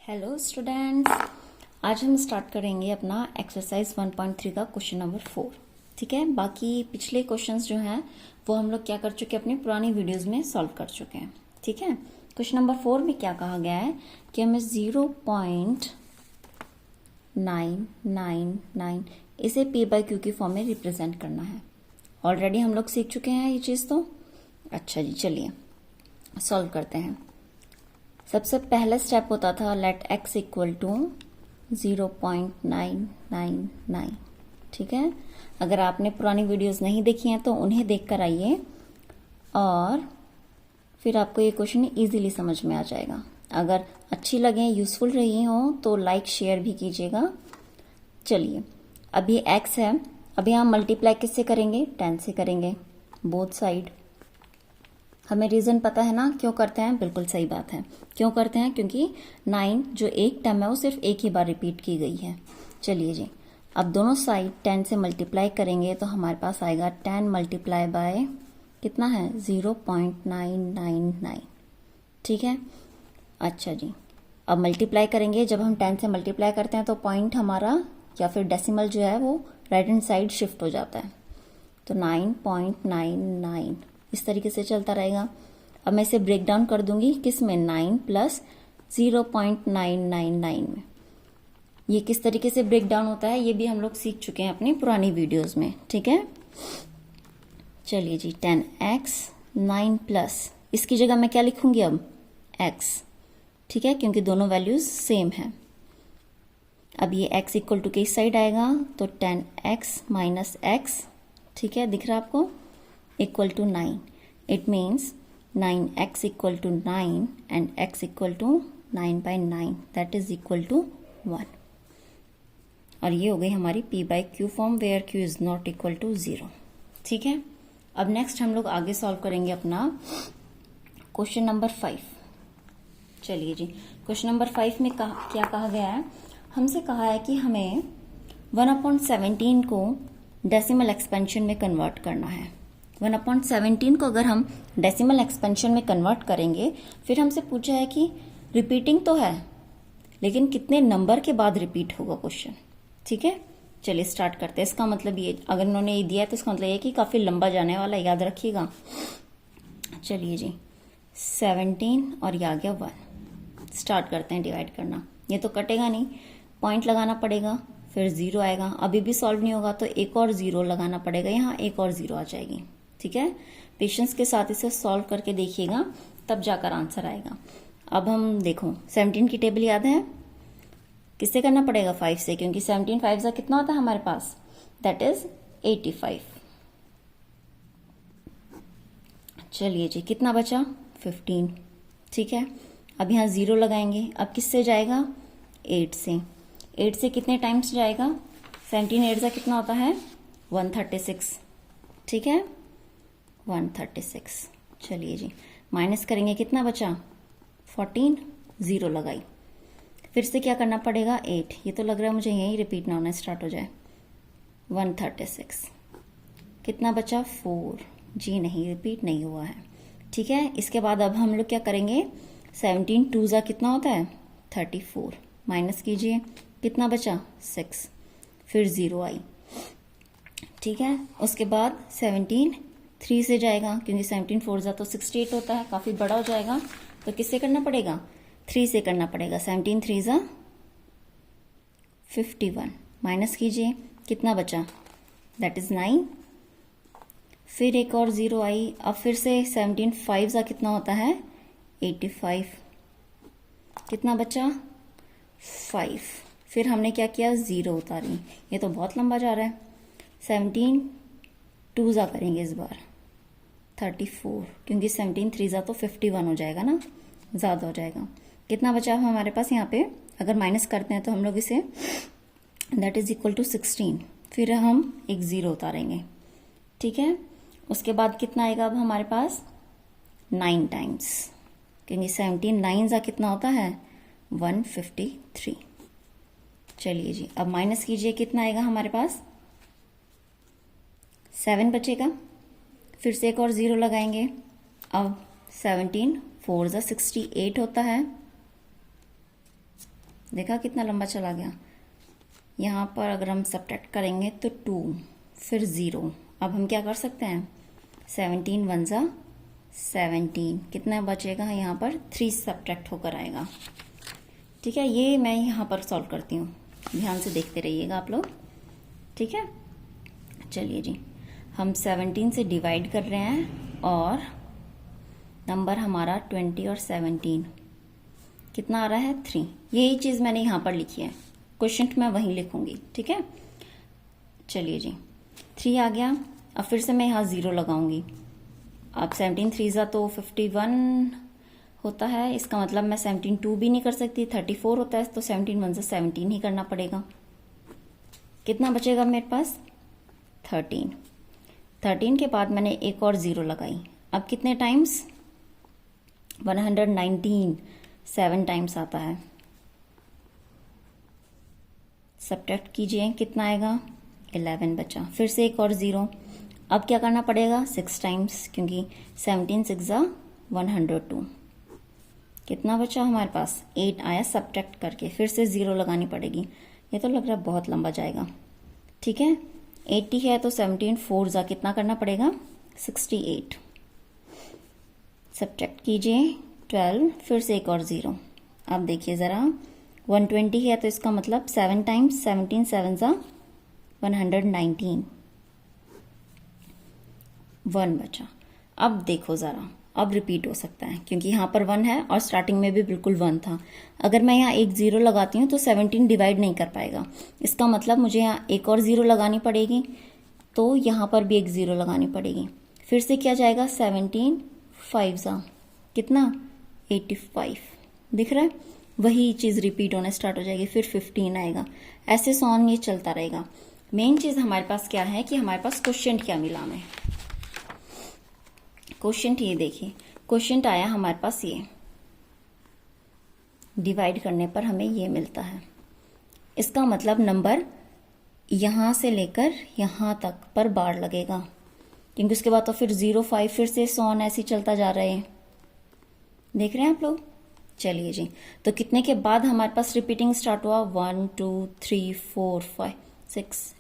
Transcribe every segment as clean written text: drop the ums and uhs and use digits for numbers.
Hello students, आज हम start करेंगे अपना एक्सरसाइज 1.3 का क्वेश्चन नंबर 4। ठीक है, बाकी पिछले क्वेश्चंस जो हैं वो हम लोग क्या कर चुके हैं, अपनी पुरानी वीडियोस में सॉल्व कर चुके हैं। ठीक है, क्वेश्चन नंबर 4 में क्या कहा गया है कि हमें 0.999 इसे p/q की फॉर्म में रिप्रेजेंट करना है। ऑलरेडी हम लोग सीख चुके हैं ये चीज़ तो। अच्छा जी, चलिए सॉल्व करते हैं। सबसे पहला स्टेप होता था लेट x इक्वल टू 0.999। ठीक है, अगर आपने पुरानी वीडियोस नहीं देखी हैं तो उन्हें देख कर आइए और फिर आपको ये क्वेश्चन इजीली समझ में आ जाएगा। अगर अच्छी लगे, यूजफुल रही हो तो लाइक शेयर भी कीजिएगा। चलिए, अब ये x है, अभी हम मल्टीप्लाई किससे करेंगे? 10 से करेंगे, बोथ साइड। हमें रीजन पता है ना क्यों करते हैं? बिल्कुल सही बात है, क्यों करते हैं? क्योंकि 9 जो एक टर्म है वो सिर्फ एक ही बार रिपीट की गई है। चलिए जी, अब दोनों साइड 10 से मल्टीप्लाई करेंगे तो हमारे पास आएगा 10 मल्टीप्लाई बाय कितना है? 0.999। ठीक है, अच्छा जी, अब मल्टीप्लाई करेंगे। जब हम 10 से मल्टीप्लाई करते हैं तो पॉइंट हमारा या फिर डेसिमल जो है वो राइट हैंड साइड शिफ्ट हो जाता है, तो 9.99 इस तरीके से चलता रहेगा। अब मैं इसे ब्रेक डाउन कर दूंगी किस में? 9 प्लस 0.999 में। ये किस तरीके से ब्रेक डाउन होता है ये भी हम लोग सीख चुके हैं अपनी पुरानी वीडियोस में। ठीक है, चलिए जी, 10x 9 प्लस इसकी जगह मैं क्या लिखूंगी अब? x। ठीक है, क्योंकि दोनों वैल्यूज सेम है। अब ये x इक्वल टू किस साइड आएगा? तो 10x माइनस x। ठीक है, दिख रहा है आपको? Equal to 9। It means 9x equal to 9 and x equal to 9/9 that is equal to 1। और ये हो गई हमारी p/q form where q is not equal to 0। ठीक है, अब नेक्स्ट हम लोग आगे सॉल्व करेंगे अपना क्वेश्चन नंबर 5। चलिए जी, क्वेश्चन नंबर 5 में क्या कहा गया है? हमसे कहा है कि हमें 1/17 को डेसिमल एक्सपेंशन में कन्वर्ट करना है। 1/17 को अगर हम डेसिमल एक्सपेंशन में कन्वर्ट करेंगे, फिर हमसे पूछा है कि रिपीटिंग तो है लेकिन कितने नंबर के बाद रिपीट होगा क्वेश्चन। ठीक है, चलिए स्टार्ट करते हैं। इसका मतलब ये, अगर इन्होंने ये दिया है तो इसका मतलब ये कि काफी लंबा जाने वाला है, याद रखिएगा। चलिए जी, 17 और ये आ गया 1। स्टार्ट करते हैं डिवाइड करना। ये तो कटेगा नहीं, पॉइंट लगाना पड़ेगा, फिर 0 आएगा। अभी भी सॉल्व नहीं होगा तो एक और 0 लगाना पड़ेगा, यहाँ एक और 0 आ जाएगी। ठीक है, पेशेंस के साथ इसे सॉल्व करके देखिएगा, तब जाकर आंसर आएगा। अब हम देखो, 17 की टेबल याद है? किससे करना पड़ेगा? 5 से, क्योंकि 17 5 का कितना होता है हमारे पास? That is 85। चलिए जी, कितना बचा? 15। ठीक है, अब यहाँ 0 लगाएंगे। अब किससे जाएगा? 8 से। 8 से कितने टाइम्स जाएगा? 17 8 का कितना होता है? 136। ठीक है, 136। चलिए जी, माइनस करेंगे, कितना बचा? 14। 0 लगाई, फिर से क्या करना पड़ेगा? 8। ये तो लग रहा है मुझे यही रिपीट ना होना स्टार्ट हो जाए। 136, कितना बचा? 4। जी नहीं, रिपीट नहीं हुआ है। ठीक है, इसके बाद अब हम लोग क्या करेंगे? 17 2 जा कितना होता है? 34। माइनस कीजिए, कितना बचा? 6। फिर 0 आई। ठीक है, उसके बाद 17 3 से जाएगा, क्योंकि 17 4 जा तो 68 होता है, काफी बड़ा हो जाएगा। तो किससे करना पड़ेगा? 3 से करना पड़ेगा। 17 3 जा 51। माइनस कीजिए, कितना बचा? That is 9। फिर एक और 0 आई। अब फिर से 17 5 जा कितना होता है? 85। कितना बचा? 5। फिर हमने क्या किया? 0 उतारी। ये तो बहुत लंबा जा रहा है। 17 2 जा करेंगे इस बार, 34, क्योंकि 17 3 जा तो 51 हो जाएगा ना, ज्यादा हो जाएगा। कितना बचा हमारे पास यहाँ पे? अगर माइनस करते हैं तो हम लोग इसे दैट इज इक्वल टू 16। फिर हम एक 0 उतारेंगे। ठीक है, उसके बाद कितना आएगा अब हमारे पास? 9 टाइम्स, क्योंकि 17 9 जा कितना होता है? 153। चलिए जी, अब माइनस कीजिए, कितना आएगा हमारे पास? 7 बचेगा। फिर से एक और 0 लगाएंगे। अब 17 4 जा 68 होता है, देखा कितना लंबा चला गया। यहाँ पर अगर हम सब्ट्रैक्ट करेंगे तो 2 फिर 0। अब हम क्या कर सकते हैं, 17 1 जा 17, कितना बचेगा यहाँ पर 3 सब्ट्रैक्ट होकर आएगा। ठीक है, ये मैं यहाँ पर सॉल्व करती हूँ, ध्यान से देखते रहिएगा आप लोग। ठीक है, चलिए जी, हम 17 से डिवाइड कर रहे हैं और नंबर हमारा 20 और 17 कितना आ रहा है 3। यही चीज़ मैंने यहाँ पर लिखी है, क्वेश्चन मैं वहीं लिखूंगी। ठीक है, चलिए जी, 3 आ गया। अब फिर से मैं यहाँ 0 लगाऊंगी। अब 17 3 तो 51 होता है, इसका मतलब मैं 17 2 भी नहीं कर सकती, 34 होता है, तो 17 1 से 17 ही करना पड़ेगा। कितना बचेगा मेरे पास 13। 13 के बाद मैंने एक और 0 लगाई। अब कितने टाइम्स 119 7 टाइम्स आता है। सब्ट्रैक्ट कीजिए, कितना आएगा 11 बचा। फिर से एक और 0। अब क्या करना पड़ेगा 6 टाइम्स, क्योंकि 17 6 102। कितना बचा हमारे पास 8 आया सब्ट्रैक्ट करके। फिर से 0 लगानी पड़ेगी। ये तो लग रहा है बहुत लंबा जाएगा। ठीक है, 80 है तो 17 4 जा कितना करना पड़ेगा 68। सब्ट्रैक्ट कीजिए 12, फिर से एक और 0। अब देखिए ज़रा 120 है तो इसका मतलब 7 टाइम्स 17 7 जा 119, 1 बचा। अब देखो ज़रा, अब रिपीट हो सकता है क्योंकि यहाँ पर 1 है और स्टार्टिंग में भी बिल्कुल 1 था। अगर मैं यहाँ एक 0 लगाती हूँ तो 17 डिवाइड नहीं कर पाएगा। इसका मतलब मुझे यहाँ एक और 0 लगानी पड़ेगी, तो यहाँ पर भी एक 0 लगानी पड़ेगी। फिर से क्या जाएगा 17 5 जा कितना 85। दिख रहा है, वही चीज़ रिपीट होने स्टार्ट हो जाएगी। फिर 15 आएगा, ऐसे सॉन्ग ये चलता रहेगा। मेन चीज़ हमारे पास क्या है कि हमारे पास क्वोशिएंट क्या मिला हमें। क्वोशिएंट ये देखिए, क्वोशिएंट आया हमारे पास ये, डिवाइड करने पर हमें ये मिलता है। इसका मतलब नंबर यहाँ से लेकर यहाँ तक पर बार लगेगा, क्योंकि उसके बाद तो फिर 0 5 फिर से सॉन ऐसे चलता जा रहा है। देख रहे हैं आप लोग। चलिए जी, तो कितने के बाद हमारे पास रिपीटिंग स्टार्ट हुआ 1 2 3 4 5 6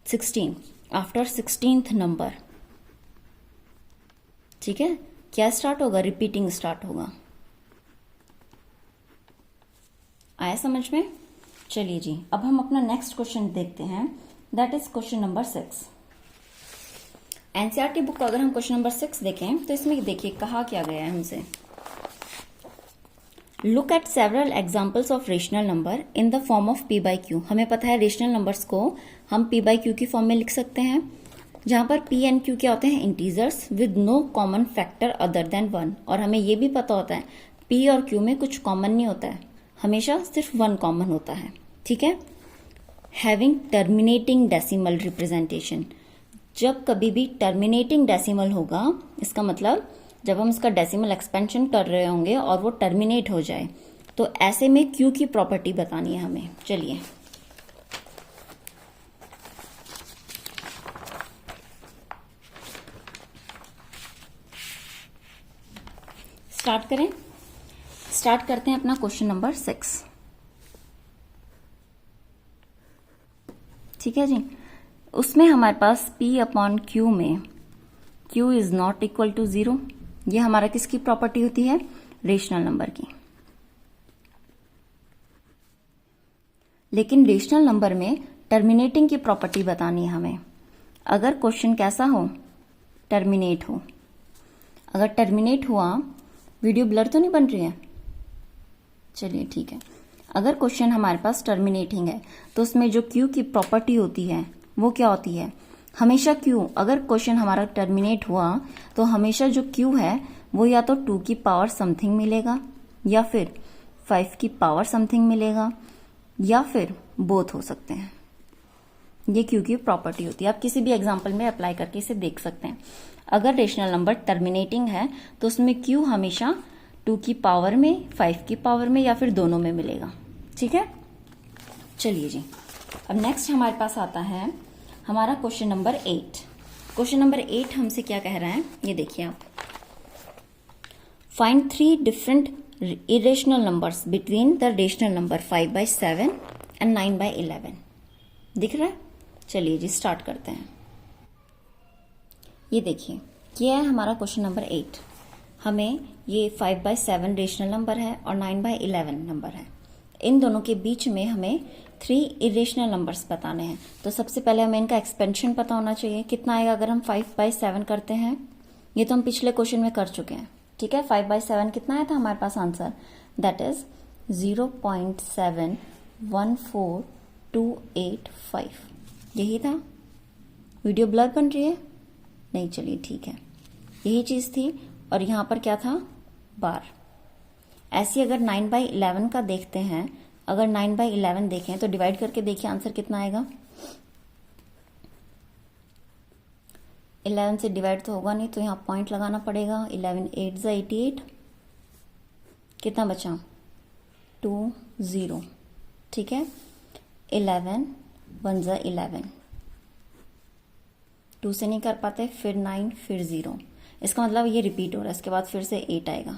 16 आफ्टर 16th नंबर। ठीक है, क्या स्टार्ट होगा रिपीटिंग स्टार्ट होगा। आया समझ में। चलिए जी, अब हम अपना नेक्स्ट क्वेश्चन देखते हैं, that is question number 6। NCERT book का अगर हम क्वेश्चन नंबर 6 देखें तो इसमें देखिए कहा क्या गया है हमसे, look at several examples of rational number in the form of P by Q. हमें पता है रेशनल नंबर्स को हम पी बाई क्यू की फॉर्म में लिख सकते हैं, जहां पर पी एंड क्यू क्या होते हैं integers with no common factor other than 1। और हमें ये भी पता होता है पी और क्यू में कुछ कॉमन नहीं होता है, हमेशा सिर्फ 1 कॉमन होता है। ठीक है, हैविंग टर्मिनेटिंग डेसिमल रिप्रेजेंटेशन। जब कभी भी टर्मिनेटिंग डेसिमल होगा, इसका मतलब जब हम इसका डेसिमल एक्सपेंशन कर रहे होंगे और वो टर्मिनेट हो जाए, तो ऐसे में क्यू की प्रॉपर्टी बतानी है हमें। चलिए स्टार्ट करते हैं अपना क्वेश्चन नंबर 6। ठीक है जी, उसमें हमारे पास P अपॉन Q में Q is not equal to 0। ये हमारा किसकी प्रॉपर्टी होती है, रेशनल नंबर की। लेकिन रेशनल नंबर में टर्मिनेटिंग की प्रॉपर्टी बतानी है हमें। अगर क्वेश्चन कैसा हो, टर्मिनेट हो। अगर टर्मिनेट हुआ, वीडियो ब्लर तो नहीं बन रही है, चलिए ठीक है। अगर क्वेश्चन हमारे पास टर्मिनेटिंग है तो उसमें जो Q की प्रॉपर्टी होती है वो क्या होती है, हमेशा Q, अगर क्वेश्चन हमारा टर्मिनेट हुआ तो हमेशा जो Q है वो या तो 2 की पावर समथिंग मिलेगा या फिर 5 की पावर समथिंग मिलेगा या फिर बोथ हो सकते हैं। ये Q की प्रॉपर्टी होती है। आप किसी भी एग्जाम्पल में अप्लाई करके इसे देख सकते हैं। अगर रेशनल नंबर टर्मिनेटिंग है तो उसमें Q हमेशा 2 की पावर में, 5 की पावर में या फिर दोनों में मिलेगा। ठीक है, चलिए जी, अब नेक्स्ट हमारे पास आता है हमारा क्वेश्चन नंबर 8। क्वेश्चन नंबर 8 हमसे क्या कह रहा है, ये देखिए आप। Find 3 different irrational numbers between the rational number 5/7 and 9/11. दिख रहा है? चलिए जी स्टार्ट करते हैं। ये देखिए, ये है हमारा क्वेश्चन नंबर 8। हमें ये 5/7 रेशनल नंबर है और 9/11 नंबर है। इन दोनों के बीच में हमें 3 इरेशनल नंबर्स बताने हैं। तो सबसे पहले हमें इनका एक्सपेंशन पता होना चाहिए। कितना आएगा अगर हम 5/7 करते हैं? ये तो हम पिछले क्वेश्चन में कर चुके हैं, ठीक है। 5/7 कितना आया था हमारे पास आंसर? That is 0.714285। यही था। वीडियो ब्लर बन रही है? नहीं, चलिए ठीक है, यही चीज थी। और यहां पर क्या था? बार। ऐसी अगर 9/11 का देखते हैं, अगर 9/11 देखें तो डिवाइड करके देखिए आंसर कितना आएगा। 11 से डिवाइड तो होगा नहीं, तो यहां पॉइंट लगाना पड़ेगा। 11 8 ज़ा 88, कितना बचा? 20, ठीक है। 11 1 ज़ा 11, 2 से नहीं कर पाते, फिर 9, फिर 0। इसका मतलब ये रिपीट हो रहा है, इसके बाद फिर से 8 आएगा।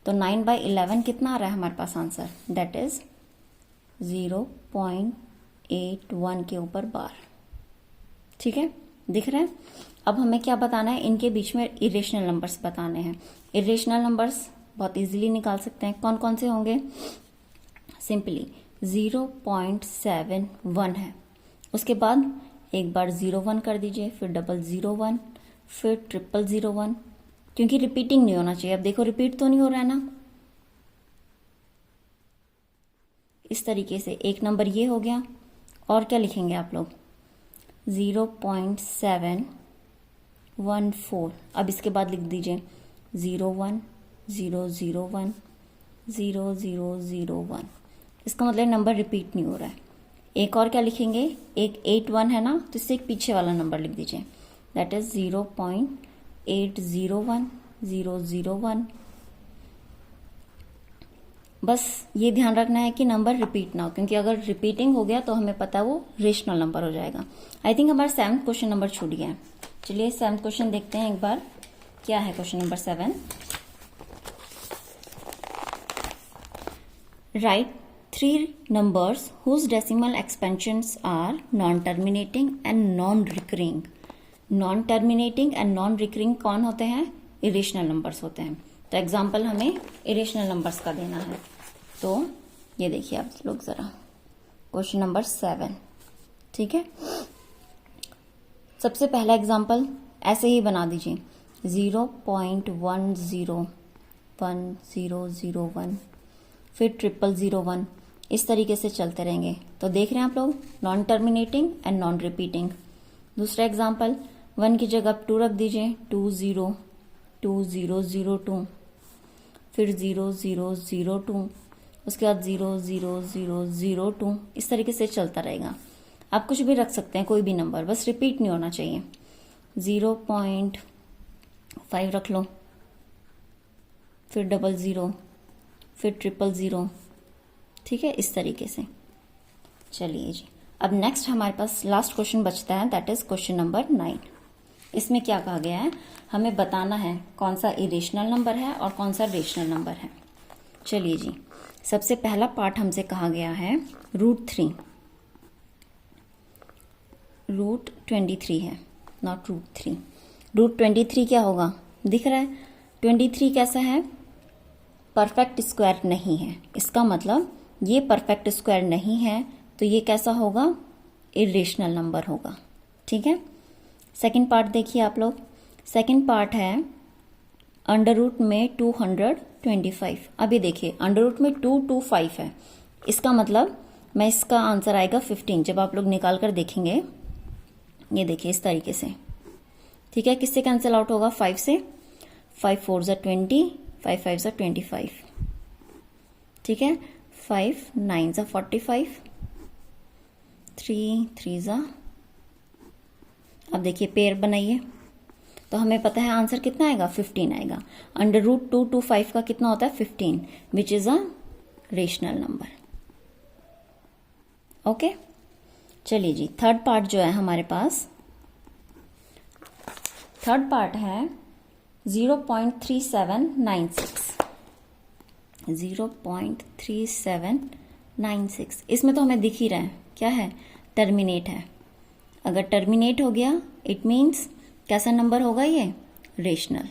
तो 9/11 कितना आ रहा है हमारे पास आंसर? दैट इज 0.81 के ऊपर बार, ठीक है। दिख रहा है? अब हमें क्या बताना है? इनके बीच में इरेशनल नंबर्स बताने हैं। इरेशनल नंबर्स बहुत इजीली निकाल सकते हैं। कौन कौन से होंगे? सिंपली 0.71 है, उसके बाद एक बार 01 कर दीजिए, फिर 001, फिर 0001, क्योंकि रिपीटिंग नहीं होना चाहिए। अब देखो रिपीट तो नहीं हो रहा है ना। इस तरीके से एक नंबर ये हो गया। और क्या लिखेंगे आप लोग? 0.714। अब इसके बाद लिख दीजिए 01 001 0001। इसका मतलब नंबर रिपीट नहीं हो रहा है। एक और क्या लिखेंगे? एक 81 है ना, तो इससे एक पीछे वाला नंबर लिख दीजिए। That is 0.801 001। बस ये ध्यान रखना है कि नंबर रिपीट ना हो, क्योंकि अगर रिपीटिंग हो गया तो हमें पता है वो रेशनल नंबर हो जाएगा। आई थिंक हमारा 7th क्वेश्चन नंबर छूट गया है। चलिए 7th क्वेश्चन देखते हैं एक बार। क्या है question number 7? Right 3 numbers whose decimal expansions are non-terminating and non-recurring। non-terminating and non-recurring कौन होते हैं? इरेशनल नंबर्स होते हैं। तो एग्जाम्पल हमें इरेशनल नंबर्स का देना है। तो ये देखिए आप लोग जरा, क्वेश्चन नंबर 7, ठीक है। सबसे पहला एग्जाम्पल ऐसे ही बना दीजिए, 0.101001, फिर 0001। इस तरीके से चलते रहेंगे। तो देख रहे हैं आप लोग, non terminating and non repeating. दूसरा एग्जाम्पल, 1 की जगह 2 रख दीजिए, 202002, फिर 0002, उसके बाद 00002। इस तरीके से चलता रहेगा। आप कुछ भी रख सकते हैं, कोई भी नंबर, बस रिपीट नहीं होना चाहिए। 0.5 रख लो, फिर 00, फिर 000, ठीक है, इस तरीके से। चलिए जी, अब नेक्स्ट हमारे पास लास्ट क्वेश्चन बचता है, दैट इज क्वेश्चन नंबर 9। इसमें क्या कहा गया है? हमें बताना है कौन सा इरेशनल नंबर है और कौन सा रेशनल नंबर है। चलिए जी, सबसे पहला पार्ट हमसे कहा गया है √3। √23 है, नॉट √3। √23 क्या होगा? दिख रहा है? 23 कैसा है? परफेक्ट स्क्वायर नहीं है। इसका मतलब ये परफेक्ट स्क्वायर नहीं है, तो ये कैसा होगा? इरेशनल नंबर होगा, ठीक है। सेकंड पार्ट देखिए आप लोग। सेकंड पार्ट है अंडर रूट में 225। अभी देखिए अंडर रूट में 225 है, इसका मतलब मैं इसका आंसर आएगा 15 जब आप लोग निकाल कर देखेंगे। ये देखिए इस तरीके से, ठीक है। किससे कैंसिल आउट होगा? 5 से। 5 4 ज़ा 20, 5 5 ज़ा 25, ठीक है। 5 9 ज़ा 45, 3 3 ज़ा। अब देखिए पेयर बनाइए, तो हमें पता है आंसर कितना आएगा? 15 आएगा। √225 का कितना होता है? 15, which is a rational number. Okay, चलिए जी, थर्ड पार्ट जो है हमारे पास, थर्ड पार्ट है 0.3796। 0.3796। इसमें तो हमें दिख ही रहा है क्या है, टर्मिनेट है। अगर टर्मिनेट हो गया इट मीन्स कैसा नंबर होगा ये, रेशनल।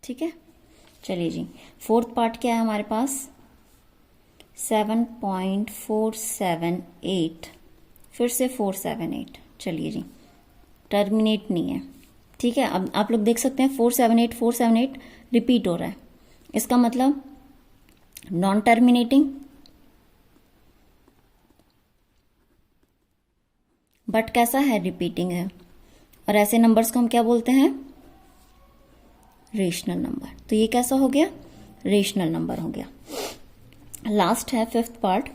ठीक है, चलिए जी फोर्थ पार्ट क्या है हमारे पास, 7.478, फिर से 478। चलिए जी, टर्मिनेट नहीं है। ठीक है, अब आप लोग देख सकते हैं 478 रिपीट हो रहा है, इसका मतलब नॉन टर्मिनेटिंग, बट कैसा है, रिपीटिंग है। और ऐसे नंबर्स को हम क्या बोलते हैं, रेशनल नंबर। तो ये कैसा हो गया, रेशनल नंबर हो गया। लास्ट है फिफ्थ पार्ट,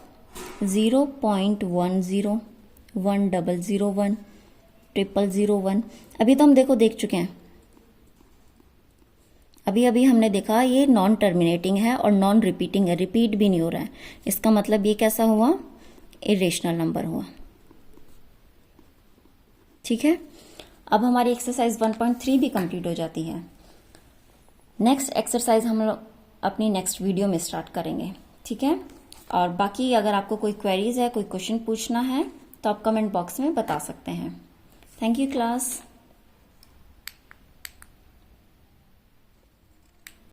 0.10, 1001, 0001। अभी तो हम देखो देख चुके हैं, अभी अभी हमने देखा ये नॉन टर्मिनेटिंग है और नॉन रिपीटिंग है, रिपीट भी नहीं हो रहा है। इसका मतलब ये कैसा हुआ, इरेशनल नंबर हुआ। ठीक है, अब हमारी एक्सरसाइज 1.3 भी कंप्लीट हो जाती है। नेक्स्ट एक्सरसाइज हम लोग अपनी नेक्स्ट वीडियो में स्टार्ट करेंगे। ठीक है, और बाकी अगर आपको कोई क्वेरीज है, कोई क्वेश्चन पूछना है तो आप कमेंट बॉक्स में बता सकते हैं। Thank you class.